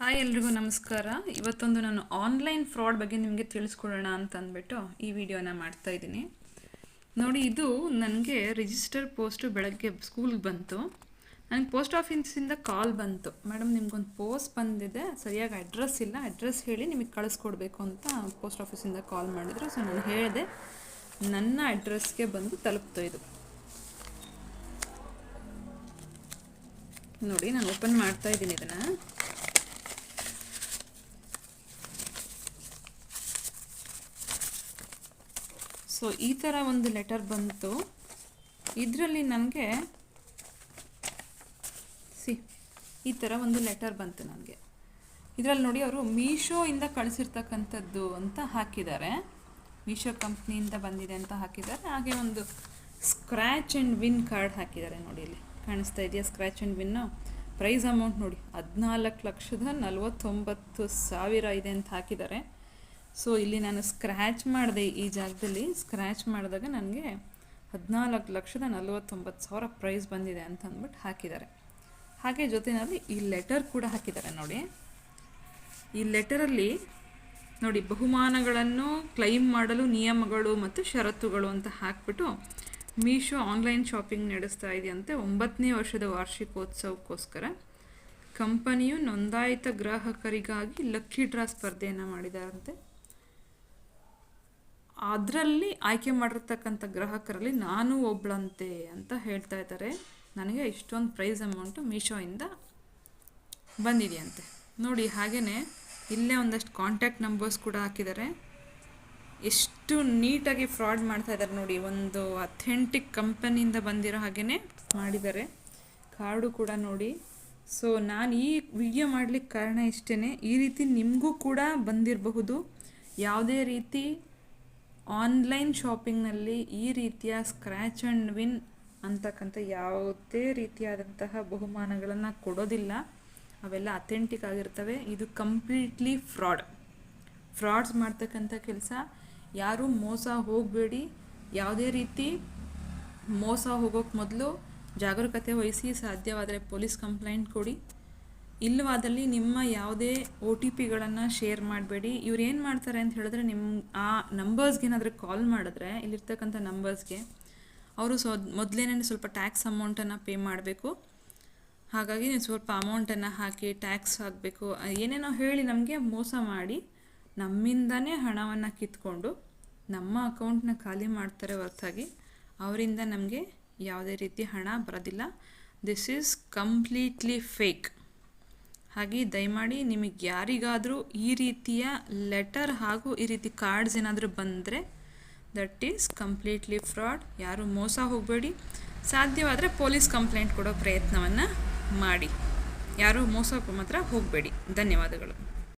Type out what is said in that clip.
Hi ಎಲ್ರಿಗೂ ನಮಸ್ಕಾರ. ಇವತ್ತೊಂದು ನಾನು ಆನ್ಲೈನ್ ಫ್ರಾಡ್ ಬಗ್ಗೆ ನಿಮಗೆ ತಿಳಿಸ್ಕೊಡೋಣ ಅಂತ ಅಂದ್ಬಿಟ್ಟು ಈ ವಿಡಿಯೋನ ಮಾಡ್ತಾ ಇದ್ದೀನಿ. ನೋಡಿ, ಇದು ನನಗೆ ರಿಜಿಸ್ಟರ್ ಪೋಸ್ಟು ಬೆಳಗ್ಗೆ ಸ್ಕೂಲ್ಗೆ ಬಂತು. ನನಗೆ ಪೋಸ್ಟ್ ಆಫೀಸಿಂದ ಕಾಲ್ ಬಂತು, ಮೇಡಮ್ ನಿಮ್ಗೊಂದು ಪೋಸ್ಟ್ ಬಂದಿದೆ, ಸರಿಯಾಗಿ ಅಡ್ರೆಸ್ ಇಲ್ಲ, ಅಡ್ರೆಸ್ ಹೇಳಿ ನಿಮಗೆ ಕಳಿಸ್ಕೊಡ್ಬೇಕು ಅಂತ ಪೋಸ್ಟ್ ಆಫೀಸಿಂದ ಕಾಲ್ ಮಾಡಿದ್ರು. ಸೊ ನಾನು ಹೇಳಿದೆ, ನನ್ನ ಅಡ್ರೆಸ್ಗೆ ಬಂದು ತಲುಪ್ತು. ಇದು ನೋಡಿ, ನಾನು ಓಪನ್ ಮಾಡ್ತಾ ಇದ್ದೀನಿ ಇದನ್ನು. ಸೊ ಈ ಥರ ಒಂದು ಲೆಟರ್ ಬಂತು. ಇದರಲ್ಲಿ ನನಗೆ ಈ ಥರ ಒಂದು ಲೆಟರ್ ಬಂತು ನನಗೆ. ಇದರಲ್ಲಿ ನೋಡಿ, ಅವರು ಮೀಶೋಯಿಂದ ಕಳಿಸಿರ್ತಕ್ಕಂಥದ್ದು ಅಂತ ಹಾಕಿದ್ದಾರೆ, ಮೀಶೋ ಕಂಪ್ನಿಯಿಂದ ಬಂದಿದೆ ಅಂತ ಹಾಕಿದ್ದಾರೆ. ಹಾಗೆ ಒಂದು ಸ್ಕ್ರ್ಯಾಚ್ ಆ್ಯಂಡ್ ವಿನ್ ಕಾರ್ಡ್ ಹಾಕಿದ್ದಾರೆ. ನೋಡಿ, ಇಲ್ಲಿ ಕಾಣಿಸ್ತಾ ಇದೆಯಾ scratch and win. Prize amount ನೋಡಿ 14,49,000 ಇದೆ ಅಂತ ಹಾಕಿದ್ದಾರೆ. ಸೊ ಇಲ್ಲಿ ನಾನು ಸ್ಕ್ರ್ಯಾಚ್ ಮಾಡಿದೆ, ಈ ಜಾಗದಲ್ಲಿ ಸ್ಕ್ರ್ಯಾಚ್ ಮಾಡಿದಾಗ ನನಗೆ 14,49,000 ಪ್ರೈಸ್ ಬಂದಿದೆ ಅಂತ ಅಂದ್ಬಿಟ್ಟು ಹಾಕಿದ್ದಾರೆ. ಹಾಗೆ ಜೊತೆಯಲ್ಲಿ ಈ ಲೆಟರ್ ಕೂಡ ಹಾಕಿದ್ದಾರೆ. ನೋಡಿ, ಈ ಲೆಟರಲ್ಲಿ ನೋಡಿ, ಬಹುಮಾನಗಳನ್ನು ಕ್ಲೈಮ್ ಮಾಡಲು ನಿಯಮಗಳು ಮತ್ತು ಷರತ್ತುಗಳು ಅಂತ ಹಾಕ್ಬಿಟ್ಟು ಮೀಶೋ ಆನ್ಲೈನ್ ಶಾಪಿಂಗ್ ನಡೆಸ್ತಾ ಇದೆಯಂತೆ. 9ನೇ ವರ್ಷದ ವಾರ್ಷಿಕೋತ್ಸವಕ್ಕೋಸ್ಕರ ಕಂಪನಿಯು ನೋಂದಾಯಿತ ಗ್ರಾಹಕರಿಗಾಗಿ ಲಕ್ಕಿ ಡ್ರಾ ಸ್ಪರ್ಧೆಯನ್ನು ಮಾಡಿದಾರಂತೆ. ಅದರಲ್ಲಿ ಆಯ್ಕೆ ಮಾಡಿರ್ತಕ್ಕಂಥ ಗ್ರಾಹಕರಲ್ಲಿ ನಾನು ಒಬ್ಳಂತೆ ಅಂತ ಹೇಳ್ತಾ ಇದ್ದಾರೆ. ನನಗೆ ಇಷ್ಟೊಂದು ಪ್ರೈಸ್ ಅಮೌಂಟು ಮೀಶೋಯಿಂದ ಬಂದಿದೆಯಂತೆ. ನೋಡಿ, ಹಾಗೆಯೇ ಇಲ್ಲೇ ಒಂದಷ್ಟು ಕಾಂಟ್ಯಾಕ್ಟ್ ನಂಬರ್ಸ್ ಕೂಡ ಹಾಕಿದ್ದಾರೆ. ಎಷ್ಟು ನೀಟಾಗಿ ಫ್ರಾಡ್ ಮಾಡ್ತಾ ಇದ್ದಾರೆ ನೋಡಿ. ಒಂದು ಅಥೆಂಟಿಕ್ ಕಂಪನಿಯಿಂದ ಬಂದಿರೋ ಹಾಗೆಯೇ ಮಾಡಿದ್ದಾರೆ. ಕಾರ್ಡು ಕೂಡ ನೋಡಿ. ಸೊ ನಾನು ಈ ವಿಡಿಯೋ ಮಾಡಲಿಕ್ಕೆ ಕಾರಣ ಇಷ್ಟೇ. ಈ ರೀತಿ ನಿಮಗೂ ಕೂಡ ಬಂದಿರಬಹುದು. ಯಾವುದೇ ರೀತಿ ಆನ್ಲೈನ್ ಶಾಪಿಂಗ್ನಲ್ಲಿ ಈ ರೀತಿಯ ಸ್ಕ್ರ್ಯಾಚ್ ಆ್ಯಂಡ್ ವಿನ್ ಅಂತಕ್ಕಂಥ ಯಾವುದೇ ರೀತಿಯಾದಂತಹ ಬಹುಮಾನಗಳನ್ನು ಕೊಡೋದಿಲ್ಲ. ಅವೆಲ್ಲ ಅಥೆಂಟಿಕ್ ಆಗಿರ್ತವೆ. ಇದು ಕಂಪ್ಲೀಟ್ಲಿ ಫ್ರಾಡ್ಸ್ ಮಾಡ್ತಕ್ಕಂಥ ಕೆಲಸ. ಯಾರೂ ಮೋಸ ಹೋಗಬೇಡಿ. ಯಾವುದೇ ರೀತಿ ಮೋಸ ಹೋಗೋಕ್ಕೆ ಮೊದಲು ಜಾಗರೂಕತೆ ವಹಿಸಿ, ಸಾಧ್ಯವಾದರೆ ಪೊಲೀಸ್ ಕಂಪ್ಲೇಂಟ್ ಕೊಡಿ. ಇಲ್ಲವಾದಲ್ಲಿ ನಿಮ್ಮ ಯಾವುದೇ OTPಗಳನ್ನು ಶೇರ್ ಮಾಡಬೇಡಿ. ಇವ್ರು ಏನು ಮಾಡ್ತಾರೆ ಅಂತ ಹೇಳಿದ್ರೆ, ನಿಮ್ಮ ಆ ನಂಬರ್ಸ್ಗೆ ಏನಾದರೂ ಕಾಲ್ ಮಾಡಿದ್ರೆ, ಇಲ್ಲಿರ್ತಕ್ಕಂಥ ನಂಬರ್ಸ್ಗೆ ಅವರು ಮೊದಲೇನೇ ಸ್ವಲ್ಪ ಟ್ಯಾಕ್ಸ್ ಅಮೌಂಟನ್ನು ಪೇ ಮಾಡಬೇಕು. ಹಾಗಾಗಿ ನೀವು ಸ್ವಲ್ಪ ಅಮೌಂಟನ್ನು ಹಾಕಿ ಟ್ಯಾಕ್ಸ್ ಹಾಕಬೇಕು, ಏನೇನೋ ಹೇಳಿ ನಮಗೆ ಮೋಸ ಮಾಡಿ ನಮ್ಮಿಂದನೇ ಹಣವನ್ನು ಕಿತ್ಕೊಂಡು ನಮ್ಮ ಅಕೌಂಟ್ನ ಖಾಲಿ ಮಾಡ್ತಾರೆ ಹೊರತಾಗಿ ಅವರಿಂದ ನಮಗೆ ಯಾವುದೇ ರೀತಿ ಹಣ ಬರೋದಿಲ್ಲ. This is completely fake. ಹಾಗೆ ದಯಮಾಡಿ ನಿಮಗೆ ಯಾರಿಗಾದರೂ ಈ ರೀತಿಯ ಲೆಟರ್ ಹಾಗೂ ಈ ರೀತಿ ಕಾರ್ಡ್ಸ್ ಏನಾದರೂ ಬಂದರೆ ದಟ್ ಈಸ್ ಕಂಪ್ಲೀಟ್ಲಿ ಫ್ರಾಡ್. ಯಾರೂ ಮೋಸ ಹೋಗಬೇಡಿ. ಸಾಧ್ಯವಾದರೆ ಪೊಲೀಸ್ ಕಂಪ್ಲೇಂಟ್ ಕೊಡೋ ಪ್ರಯತ್ನವನ್ನು ಮಾಡಿ. ಯಾರೂ ಮೋಸಕ್ಕೂ ಮಾತ್ರ ಹೋಗಬೇಡಿ. ಧನ್ಯವಾದಗಳು.